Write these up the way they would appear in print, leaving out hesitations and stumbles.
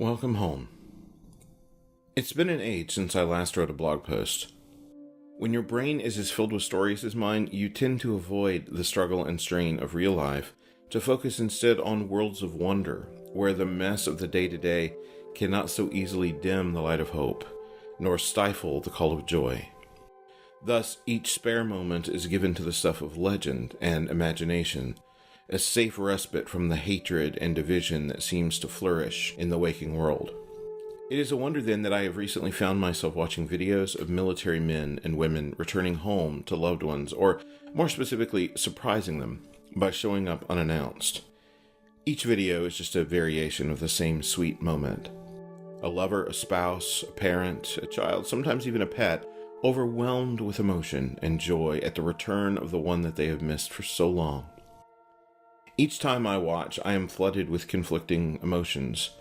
Welcome home. It's been an age since I last wrote a blog post. When your brain is as filled with stories as mine, you tend to avoid the struggle and strain of real life to focus instead on worlds of wonder, where the mess of the day-to-day cannot so easily dim the light of hope, nor stifle the call of joy. Thus, each spare moment is given to the stuff of legend and imagination, a safe respite from the hatred and division that seems to flourish in the waking world. It is a wonder then that I have recently found myself watching videos of military men and women returning home to loved ones, or more specifically, surprising them by showing up unannounced. Each video is just a variation of the same sweet moment. A lover, a spouse, a parent, a child, sometimes even a pet, overwhelmed with emotion and joy at the return of the one that they have missed for so long. Each time I watch, I am flooded with conflicting emotions.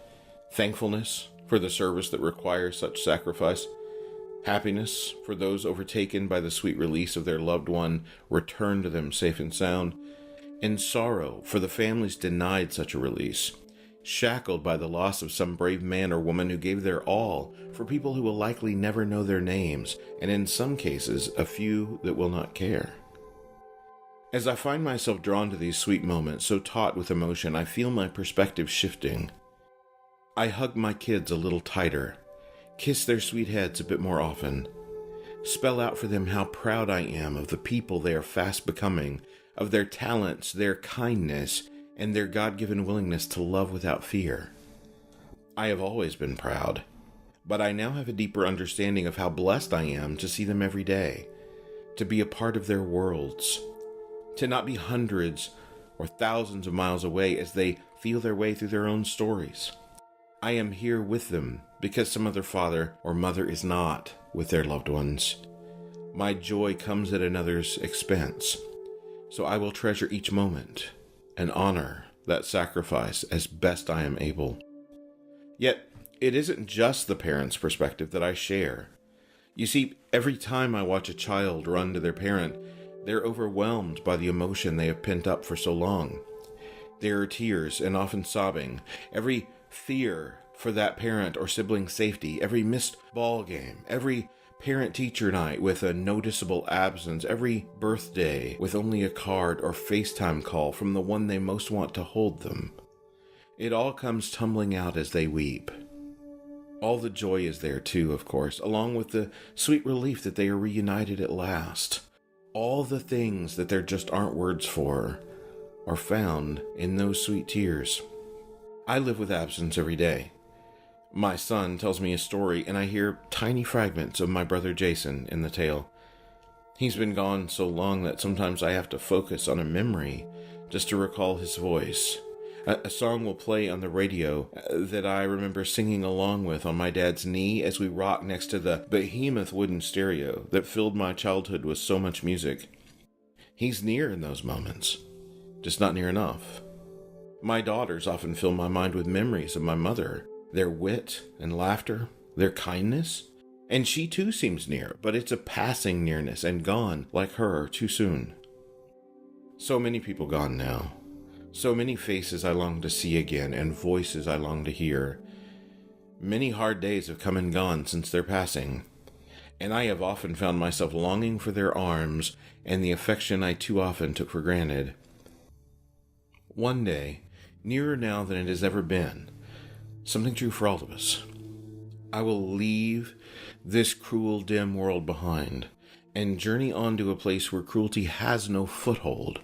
Thankfulness for the service that requires such sacrifice. Happiness for those overtaken by the sweet release of their loved one returned to them safe and sound. And sorrow for the families denied such a release, shackled by the loss of some brave man or woman who gave their all for people who will likely never know their names, and in some cases, a few that will not care. As I find myself drawn to these sweet moments, so taut with emotion, I feel my perspective shifting. I hug my kids a little tighter, kiss their sweet heads a bit more often, spell out for them how proud I am of the people they are fast becoming, of their talents, their kindness, and their God-given willingness to love without fear. I have always been proud, but I now have a deeper understanding of how blessed I am to see them every day, to be a part of their worlds, to not be hundreds or thousands of miles away as they feel their way through their own stories. I am here with them because some other father or mother is not with their loved ones. My joy comes at another's expense, so I will treasure each moment and honor that sacrifice as best I am able. Yet, it isn't just the parent's perspective that I share. You see, every time I watch a child run to their parent, they're overwhelmed by the emotion they have pent up for so long. There are tears and often sobbing, every fear for that parent or sibling's safety, every missed ball game, every parent-teacher night with a noticeable absence, every birthday with only a card or FaceTime call from the one they most want to hold them. It all comes tumbling out as they weep. All the joy is there too, of course, along with the sweet relief that they are reunited at last. All the things that there just aren't words for are found in those sweet tears. I live with absence every day. My son tells me a story and I hear tiny fragments of my brother Jason in the tale. He's been gone so long that sometimes I have to focus on a memory just to recall his voice. A song will play on the radio that I remember singing along with on my dad's knee as we rocked next to the behemoth wooden stereo that filled my childhood with so much music. He's near in those moments, just not near enough. My daughters often fill my mind with memories of my mother, their wit and laughter, their kindness, and she too seems near, but it's a passing nearness and gone like her too soon. So many people gone now. So many faces I long to see again, and voices I long to hear. Many hard days have come and gone since their passing, and I have often found myself longing for their arms and the affection I too often took for granted. One day, nearer now than it has ever been, something true for all of us. I will leave this cruel, dim world behind and journey on to a place where cruelty has no foothold,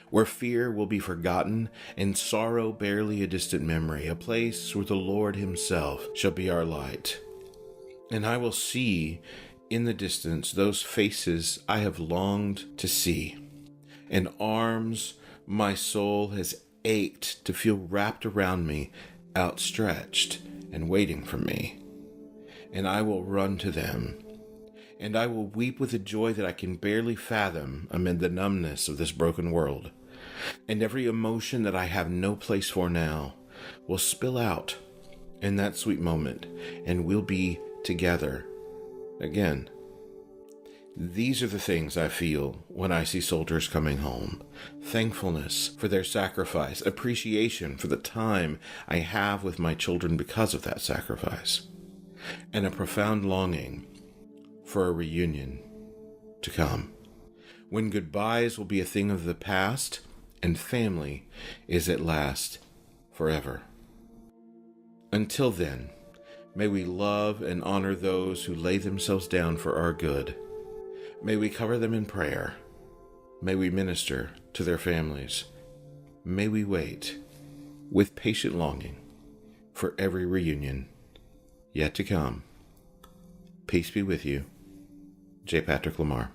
where fear will be forgotten and sorrow barely a distant memory, a place where the Lord himself shall be our light. And I will see in the distance those faces I have longed to see, and arms my soul has ached to feel wrapped around me, outstretched and waiting for me. And I will run to them, and I will weep with a joy that I can barely fathom amid the numbness of this broken world. And every emotion that I have no place for now will spill out in that sweet moment, and we'll be together again. These are the things I feel when I see soldiers coming home. Thankfulness for their sacrifice, appreciation for the time I have with my children because of that sacrifice, and a profound longing for a reunion to come, when goodbyes will be a thing of the past and family is at last forever. Until then, may we love and honor those who lay themselves down for our good. May we cover them in prayer. May we minister to their families. May we wait with patient longing for every reunion yet to come. Peace be with you. J. Parick Lemarr.